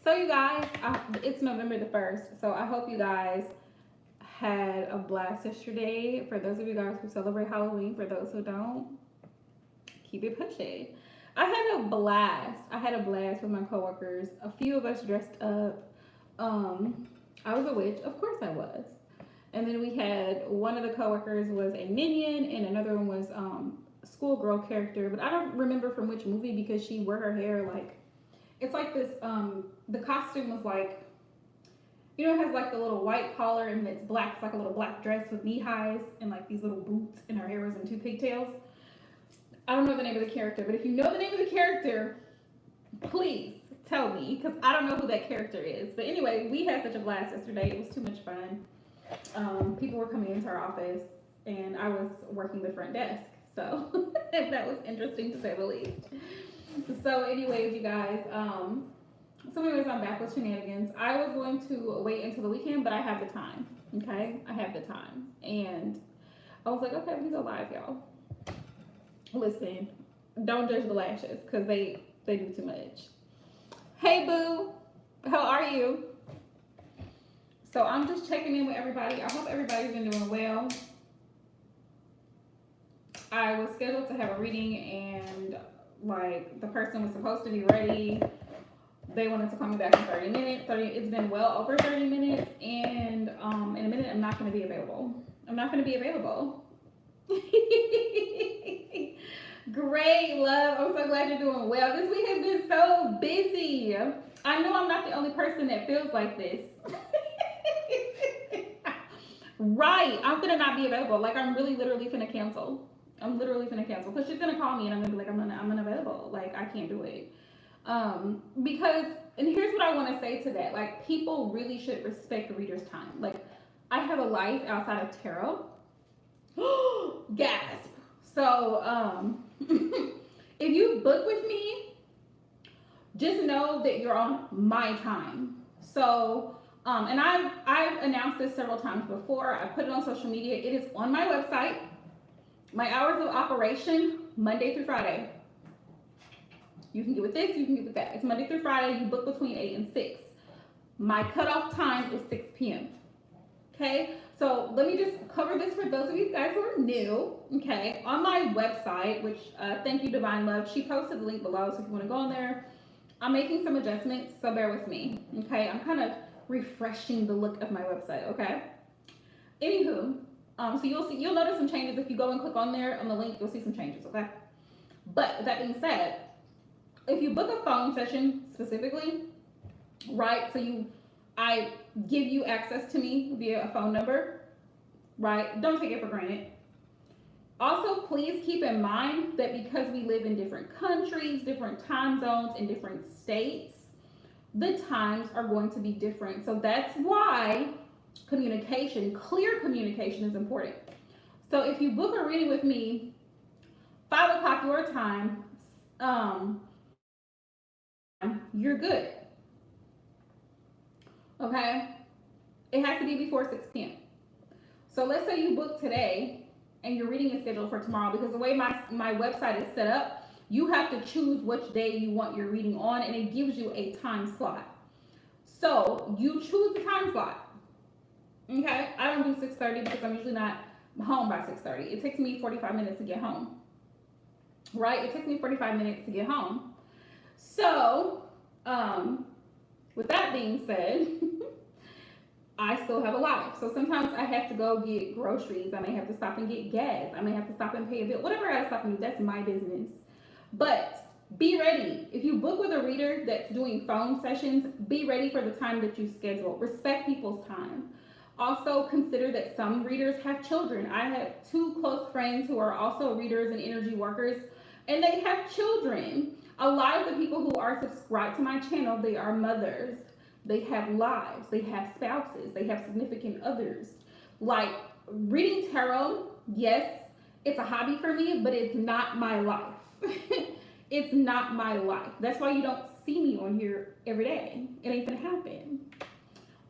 So you guys, it's November the 1st, so I hope you guys had a blast yesterday. For those of you guys who celebrate Halloween, for those who don't, keep it pushing. I had a blast with my coworkers. A few of us dressed up. I was a witch, of course I was. And then we had one of the coworkers was a minion, and another one was a schoolgirl character. But I don't remember from which movie because she wore her hair like it's like this. The costume was like, it has like the little white collar and it's black. It's like a little black dress with knee highs and like these little boots, and her hair was in two pigtails. I don't know the name of the character, but if you know the name of the character, please tell me because I don't know who that character is. But anyway, we had such a blast yesterday. It was too much fun. People were coming into our office, and I was working the front desk, so that was interesting to say the least. So, anyways, you guys. I'm back with Shenanigans. I was going to wait until the weekend, but I have the time. Okay, I have the time, and I was like, okay, let me go live, y'all. Listen, don't judge the lashes because they do too much. Hey, boo, how are you? So I'm just checking in with everybody. I hope everybody's been doing well. I was scheduled to have a reading, and like the person was supposed to be ready. They wanted to call me back in 30 minutes. It's been well over 30 minutes, and in a minute I'm not going to be available. Great, love. I'm so glad you're doing well. This week has been so busy. I know I'm not the only person that feels like this. Right, I'm gonna not be available. Like I'm literally finna cancel. Because she's gonna call me and I'm gonna be like, I'm unavailable. Like I can't do it. Because, and here's what I want to say to that. Like people really should respect the reader's time. Like I have a life outside of tarot. Gasp. So if you book with me, just know that you're on my time. So and I've announced this several times before. I put it on social media. It is on my website. My hours of operation, Monday through Friday. You can get with this, you can get with that. It's Monday through Friday. You book between 8 and 6. My cutoff time is 6 p.m. Okay, so let me just cover this for those of you guys who are new. Okay, on my website, which thank you, Divine Love. She posted the link below, so if you want to go on there. I'm making some adjustments, so bear with me. Okay, I'm kind of refreshing the look of my website. Okay. Anywho, so you'll notice some changes if you go and click on there on the link. You'll see some changes. Okay. But with that being said, if you book a phone session specifically, right? So I give you access to me via a phone number, right? Don't take it for granted. Also, please keep in mind that because we live in different countries, different time zones, and different states, the times are going to be different. So that's why clear communication is important. So if you book a reading with me, 5 o'clock your time, you're good. Okay? It has to be before 6 p.m. So let's say you book today and your reading is scheduled for tomorrow, because the way my website is set up, you have to choose which day you want your reading on, and it gives you a time slot. So you choose the time slot. Okay? I don't do 6:30 because I'm usually not home by 6:30. It takes me 45 minutes to get home. Right? It takes me 45 minutes to get home. So, with that being said, I still have a life. So sometimes I have to go get groceries. I may have to stop and get gas. I may have to stop and pay a bill. Whatever I gotta stop and do, that's my business. But be ready. If you book with a reader that's doing phone sessions, be ready for the time that you schedule. Respect people's time. Also consider that some readers have children. I have 2 close friends who are also readers and energy workers, and they have children. A lot of the people who are subscribed to my channel, they are mothers. They have lives, they have spouses, they have significant others. Like reading tarot, yes, it's a hobby for me, but it's not my life. It's not my life. That's why you don't see me on here every day. It ain't gonna happen.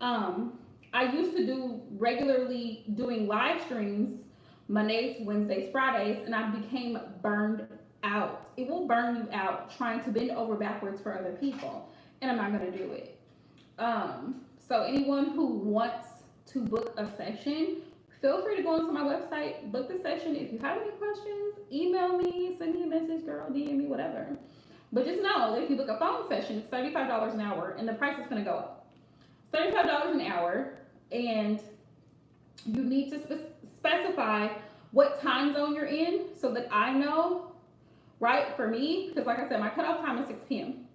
I used to do regularly doing live streams Mondays, Wednesdays, Fridays, and I became burned out. It will burn you out trying to bend over backwards for other people, and I'm not gonna do it. So anyone who wants to book a session, feel free to go onto my website, book the session. If you have any questions, email me, send me a message, girl, DM me, whatever. But just know that if you book a phone session, it's $35 an hour, and the price is going to go up. $35 an hour, and you need to specify what time zone you're in so that I know, right? For me, because like I said, my cutoff time is 6 p.m.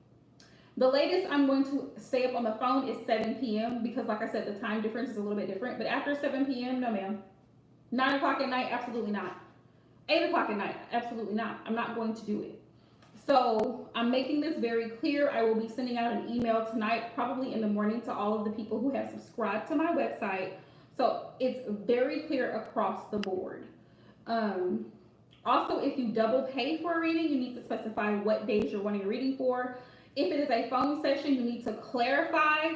The latest I'm going to stay up on the phone is 7 p.m. because, like I said, the time difference is a little bit different. But after 7 p.m., no, ma'am. 9 o'clock at night, absolutely not. 8 o'clock at night, absolutely not. I'm not going to do it. So I'm making this very clear. I will be sending out an email tonight, probably in the morning, to all of the people who have subscribed to my website. So it's very clear across the board. Also, if you double pay for a reading, you need to specify what days you're wanting a reading for. If it is a phone session, you need to clarify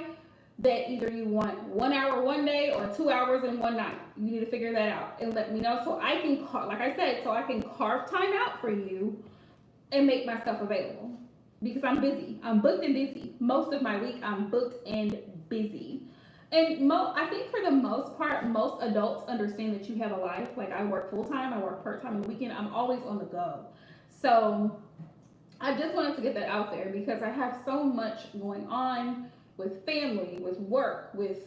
that either you want 1 hour one day or 2 hours in one night. You need to figure that out and let me know so I can, like I said, so I can carve time out for you and make myself available because I'm busy. I'm booked and busy. Most of my week, I'm booked and busy. And I think for the most part, most adults understand that you have a life. Like I work full time, I work part time on the weekend. I'm always on the go. So I just wanted to get that out there because I have so much going on with family, with work, with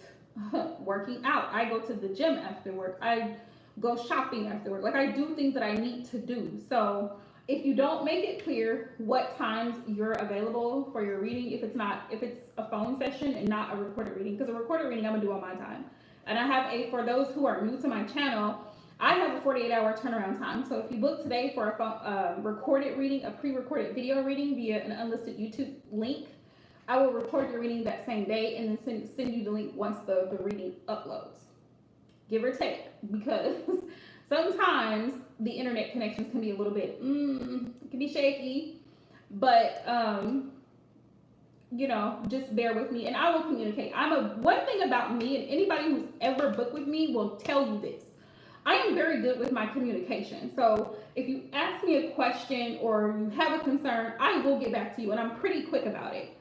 working out. I go to the gym after work. I go shopping after work. Like I do things that I need to do. So if you don't make it clear what times you're available for your reading, if it's a phone session and not a recorded reading, because a recorded reading I'm gonna do on my time. And I have for those who are new to my channel, I have a 48-hour turnaround time. So if you book today for a phone, recorded reading, a pre-recorded video reading via an unlisted YouTube link, I will record your reading that same day and then send you the link once the reading uploads. Give or take, because sometimes the internet connections can be a little bit, it can be shaky, but just bear with me and I will communicate. One thing about me, and anybody who's ever booked with me will tell you this. I am very good with my communication. So if you ask me a question or you have a concern, I will get back to you and I'm pretty quick about it.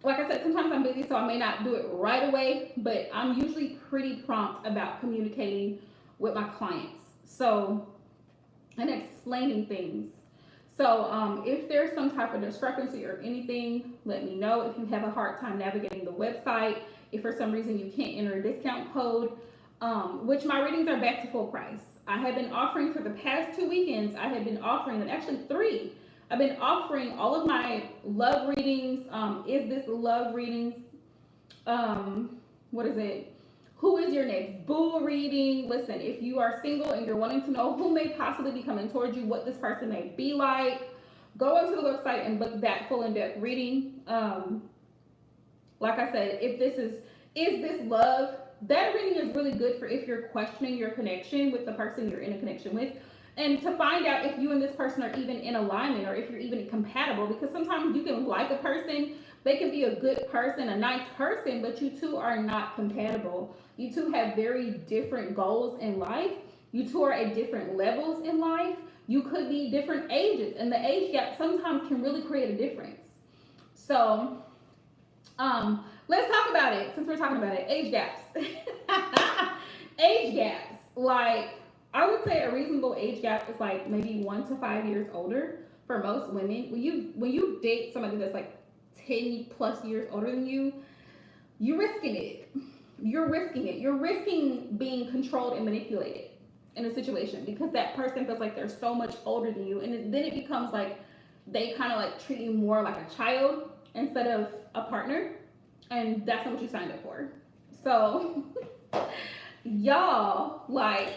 Like I said, sometimes I'm busy, so I may not do it right away, but I'm usually pretty prompt about communicating with my clients. So, and explaining things. So if there's some type of discrepancy or anything, let me know. If you have a hard time navigating the website, if for some reason you can't enter a discount code, which my readings are back to full price. I have been offering for the past 2 weekends, I have been offering, and actually 3, I've been offering all of my love readings, is this love readings, what is it? Who is your next boo reading? Listen, if you are single and you're wanting to know who may possibly be coming towards you, what this person may be like, go onto the website and book that full in-depth reading. Like I said, if this is this love? That reading is really good for if you're questioning your connection with the person you're in a connection with. And to find out if you and this person are even in alignment or if you're even compatible, because sometimes you can like a person, they can be a good person, a nice person, but you two are not compatible. You two have very different goals in life. You two are at different levels in life. You could be different ages, and the age gap sometimes can really create a difference. So, let's talk about it since we're talking about it. Age gaps. Age gaps. Like, I would say a reasonable age gap is like maybe 1 to 5 years older for most women. When you date somebody that's like 10 plus years older than you, you're risking it. You're risking it. You're risking being controlled and manipulated in a situation because that person feels like they're so much older than you, and then it becomes like they kind of like treat you more like a child instead of a partner, and that's not what you signed up for. So y'all, like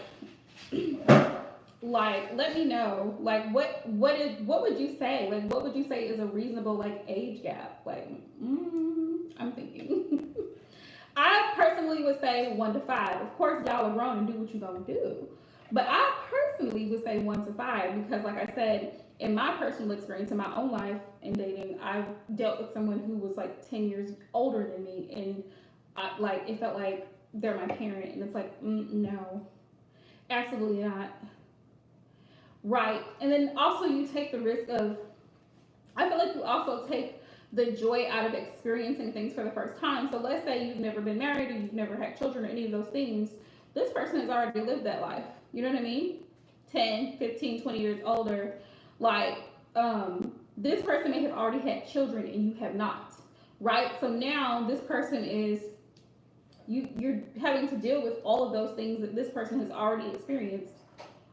let me know, like what would you say, like what would you say is a reasonable like age gap? Like I'm thinking I personally would say 1 to 5. Of course y'all are grown and do what you're gonna do, but I personally would say 1 to 5 because like I said, in my personal experience in my own life in dating, I've dealt with someone who was like 10 years older than me, and it felt like they're my parent, and it's like no, absolutely not. Right. And then also you take the risk of, I feel like you also take the joy out of experiencing things for the first time. So let's say you've never been married or you've never had children or any of those things. This person has already lived that life. You know what I mean? 10, 15, 20 years older. Like, this person may have already had children and you have not. Right? So now this person is you're having to deal with all of those things that this person has already experienced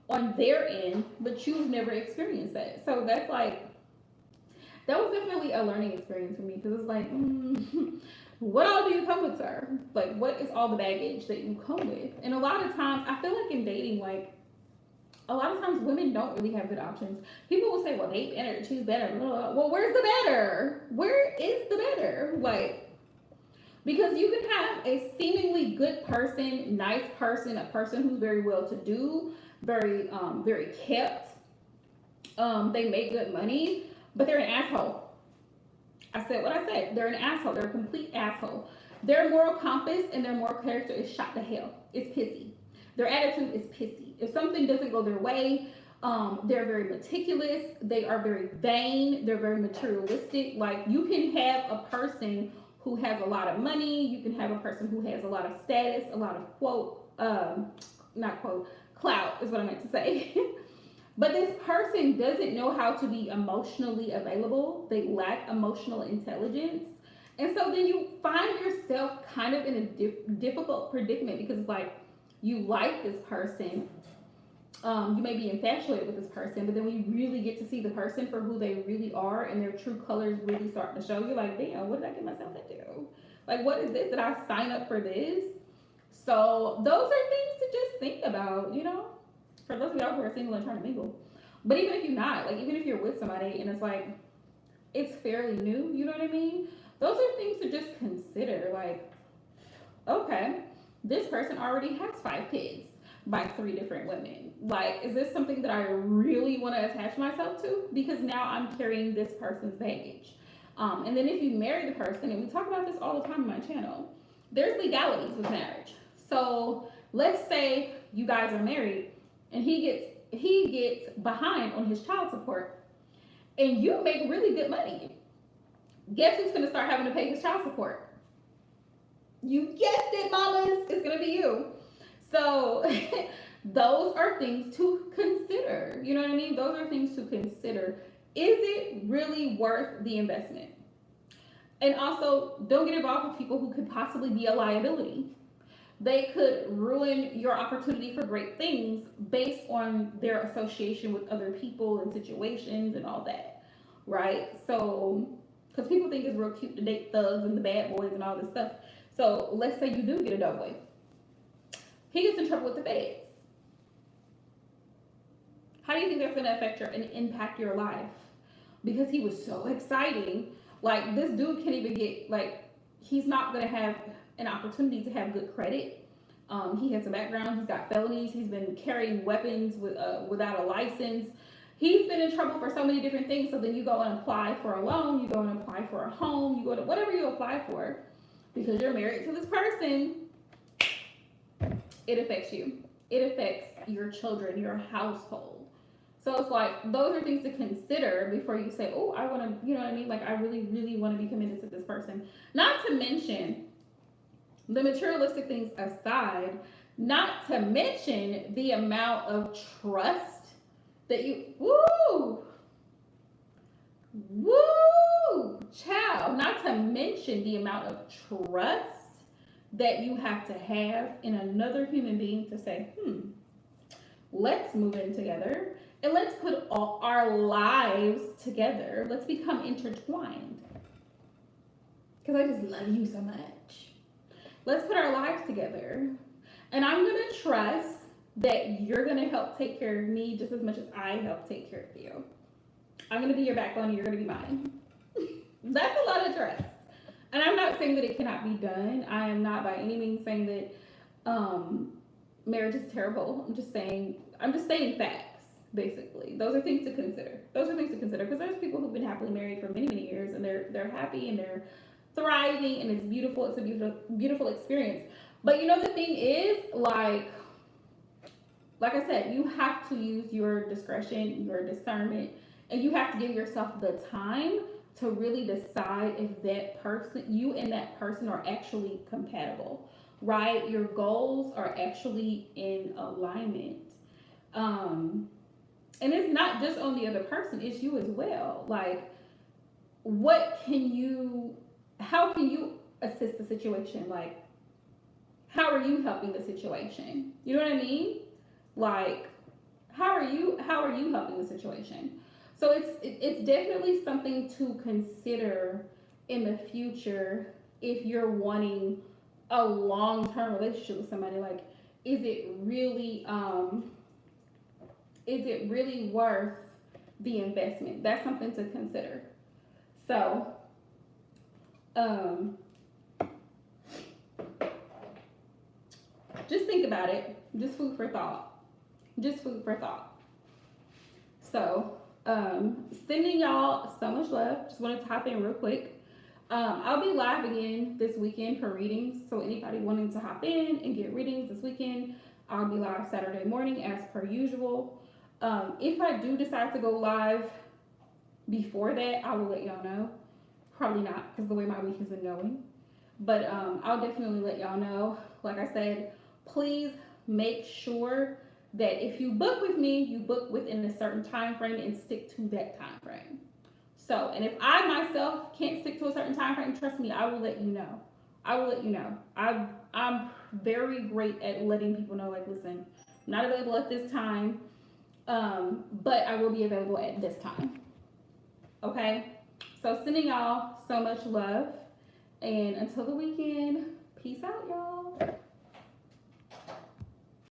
on their end, but you've never experienced that. So that's like, that was definitely a learning experience for me because it's like, what all do you come with, sir? Like, what is all the baggage that you come with? And a lot of times, I feel like in dating, like, a lot of times women don't really have good options. People will say, well, they better, she's better. Well, where's the better? Where is the better? Like, because you can have a seemingly good person, nice person, a person who's very well to do, very kept. They make good money, but they're an asshole. I said what I said. They're an asshole. They're a complete asshole. Their moral compass and their moral character is shot to hell. It's pissy. Their attitude is pissy. If something doesn't go their way, they're very meticulous. They are very vain. They're very materialistic. Like, you can have a person who has a lot of money. You can have a person who has a lot of status, a lot of clout is what I meant to say. But this person doesn't know how to be emotionally available. They lack emotional intelligence. And so then you find yourself kind of in a difficult predicament because it's like, you like this person. You may be infatuated with this person, but then when you really get to see the person for who they really are and their true colors really start to show, you're like, damn, what did I get myself into? Like, what is this? Did I sign up for this? So those are things to just think about, you know, for those of y'all who are single and trying to mingle. But even if you're not, like, even if you're with somebody and it's like, it's fairly new, you know what I mean? Those are things to just consider. Like, okay, this person already has 5 kids by 3 different women. Like, is this something that I really want to attach myself to? Because now I'm carrying this person's baggage. And then if you marry the person, and we talk about this all the time on my channel, there's legalities with marriage. So let's say you guys are married and he gets behind on his child support and you make really good money. Guess who's going to start having to pay his child support? You guessed it, mamas. It's going to be you. So those are things to consider. You know what I mean? Those are things to consider. Is it really worth the investment? And also, don't get involved with people who could possibly be a liability. They could ruin your opportunity for great things based on their association with other people and situations and all that, right? So, because people think it's real cute to date thugs and the bad boys and all this stuff. So let's say you do get a doughboy. He gets in trouble with the feds. How do you think that's going to affect and impact your life? Because he was so exciting. Like, this dude can't even get, like, he's not going to have an opportunity to have good credit. He has a background. He's got felonies. He's been carrying weapons without a license. He's been in trouble for so many different things. So then you go and apply for a loan. You go and apply for a home. You go to whatever you apply for. Because you're married to this person, it affects you. It affects your children, your household. So it's like, those are things to consider before you say, oh, I want to, you know what I mean? Like, I really, really want to be committed to this person. Not to mention, the materialistic things aside, not to mention the amount of trust that you, child, not to mention the amount of trust that you have to have in another human being to say, let's move in together and let's put all our lives together. Let's become intertwined. Because I just love you so much. Let's put our lives together. And I'm going to trust that you're going to help take care of me just as much as I help take care of you. I'm going to be your backbone and you're going to be mine. That's a lot of trust. And I'm not saying that it cannot be done. I am not by any means saying that marriage is terrible. I'm just stating facts, basically. Those are things to consider. Because there's people who've been happily married for many, many years and they're happy and they're thriving and it's beautiful. It's a beautiful, beautiful experience. But you know, the thing is, like I said, you have to use your discretion, your discernment, and you have to give yourself the time to really decide if that person, you and that person are actually compatible, right? Your goals are actually in alignment. Um, and it's not just on the other person, it's you as well. Like, what can you, how can you assist the situation? Like, how are you helping the situation? You know what I mean? Like, how are you helping the situation? So it's definitely something to consider in the future if you're wanting a long-term relationship with somebody. Like, is it really worth the investment? That's something to consider. So um just think about it. Just food for thought. Just food for thought. So, sending y'all so much love. Just wanted to hop in real quick. I'll be live again this weekend for readings. So, anybody wanting to hop in and get readings this weekend, I'll be live Saturday morning as per usual. If I do decide to go live before that, I will let y'all know. Probably not, because the way my week has been going. But I'll definitely let y'all know. Like I said, please make sure that if you book with me, you book within a certain time frame and stick to that time frame. So, and if I myself can't stick to a certain time frame, trust me, I will let you know. I will let you know. I'm very great at letting people know, like, listen, I'm not available at this time, but I will be available at this time. Okay? So, sending y'all so much love. And until the weekend, peace out, y'all.